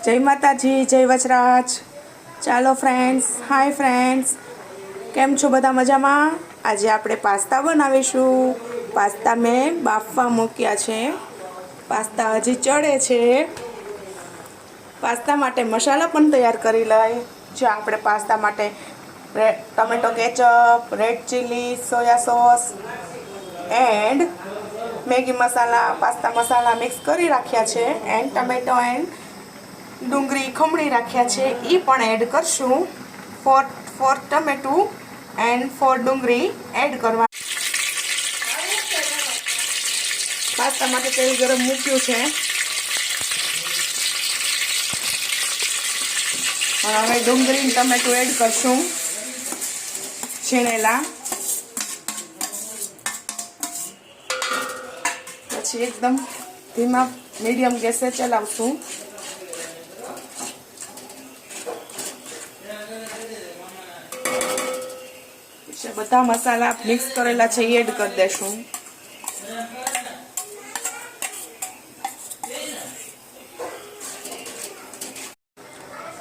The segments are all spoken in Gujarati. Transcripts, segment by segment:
જય માતાજી, જય વજરાજ. ચાલો ફ્રેન્ડ્સ, હાય ફ્રેન્ડ્સ, કેમ છો બધા? મજામાં? આજે આપણે પાસ્તા બનાવીશું. પાસ્તા મેં બાફવા મૂક્યા છે. પાસ્તા હજી ચડે છે. પાસ્તા માટે મસાલા પણ તૈયાર કરી લઈએ. જો આપણે પાસ્તા માટે tomato ketchup, red chilli, soya sauce and Maggi masala, pasta masala mix કરી રાખ્યા છે. એન્ડ ટમેટો એન્ડ ડુંગળી ખમણી રાખ્યા છે, એ પણ એડ કરશું. ફોર ટમેટું એન્ડ ફોર ડુંગળી એડ કરવા. પાસ્તા માટે તેલ ગરમ મૂક્યું છે. હવે ડુંગળી ટમેટું એડ કરશું, છીણેલા. પછી એકદમ ધીમા મીડિયમ ગેસે ચલાવશું. બધા મસાલા મિક્સ કરેલા છે એ એડ કરી દેશું.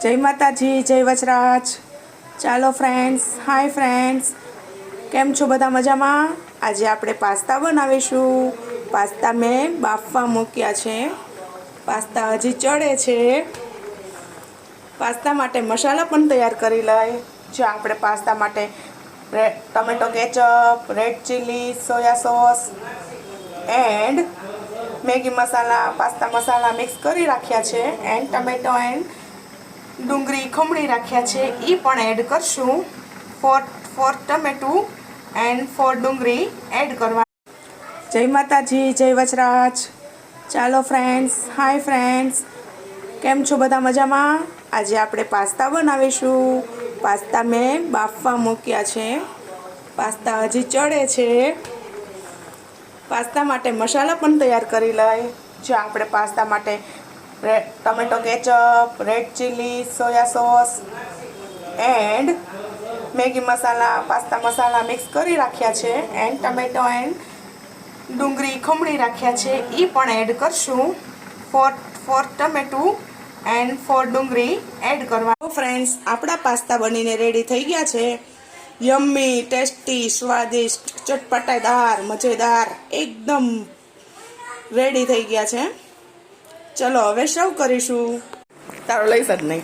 જય માતાજી, જય વજરાજ. ચાલો ફ્રેન્ડ્સ, હાય ફ્રેન્ડ્સ, કેમ છો બધા? મજામાં? આજે આપણે પાસ્તા બનાવીશું. પાસ્તા મેં બાફવા મૂક્યા છે. પાસ્તા હજી ચડે છે. પાસ્તા માટે મસાલા પણ તૈયાર કરી લઈએ. જો આપણે પાસ્તા માટે tomato ketchup, red chilli, soya sauce and Maggi masala, pasta masala mix કરી રાખ્યા છે. એન્ડ ટમેટો એન્ડ ડુંગળી ખમણી રાખ્યા છે, એ પણ એડ કરશું. ફોર ટમેટું એન્ડ ફોર ડુંગળી એડ કરવા. જય માતાજી, જય વજરાજ. ચાલો ફ્રેન્ડ્સ, હાય ફ્રેન્ડ્સ, કેમ છો બધા? મજામાં? આજે આપણે પાસ્તા બનાવીશું. પાસ્તા મેં બાફવા મૂક્યા છે. પાસ્તા હજી ચડે છે. પાસ્તા માટે મસાલા પણ તૈયાર કરી લઈએ. જો આપણે પાસ્તા માટે tomato ketchup, red chilli, soya sauce and Maggi masala, pasta masala mix કરી રાખ્યા છે. એન્ડ ટમેટો એન્ડ ડુંગળી ખમણી રાખ્યા છે, એ પણ એડ કરશું. ફોર ટમેટું એન્ડ ફોર ડુંગળી એડ કરવા. ફ્રેન્ડ્સ, આપણા પાસ્તા બનીને રેડી થઈ ગયા છે. યમ્મી, ટેસ્ટી, સ્વાદિષ્ટ, ચટપટાદાર, મજેદાર, એકદમ રેડી થઈ ગયા છે. ચલો હવે સર્વ કરીશું. તારો લઈશ જ નહીં.